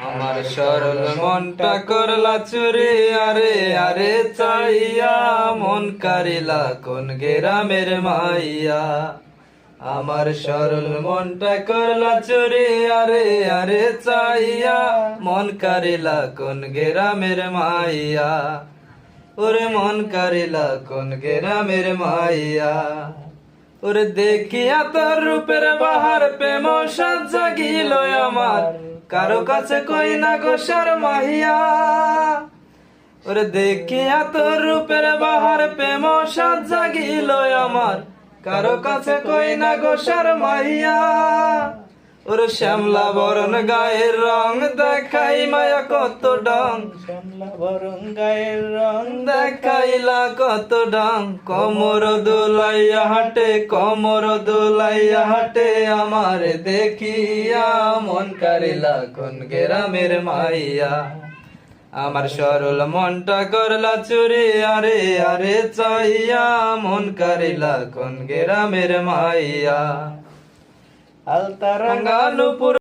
আমার সরল মনটা করলা চুরি, আরে আরে চাইয়া মন কারিলা কোন গ্রামের মাইয়া। আমার সরল মনটা করলা চুরি, আরে আরে চাইয়া মন কারিলা কোন গ্রামের মাইয়া। ওরে মন কারিলা কোন গ্রামের মাইয়া। ওরে দেখিয়া তোর রূপের বাহার প্রেম সাজ জাগিল আমার, কারো কাছে কই না গো শর্মাহিয়া। ওরে দেখিয়া তোর রূপের বাহার প্রেম সাজ জাগিল আমার, কারো কাছে কই না গো শর্মাহিয়া। ওরে শ্যামলা বরণ গায়ের রং দেখাই মায়া কত ডং, শ্যামলা বরণ গায়ের রং দেখাইলা কত ডং। কোমর দোলাইয়া হাটে, কোমর দোলাইয়া হাটে আমার দেখিয়া মন কারিলা কোন গ্রামের মাইয়া। আমার সরল মনটা করলা চুরি, আরে আরে চাইয়া মন কারিলা কোন গ্রামের মাইয়া। আলতা রাঙ্গা নুপুর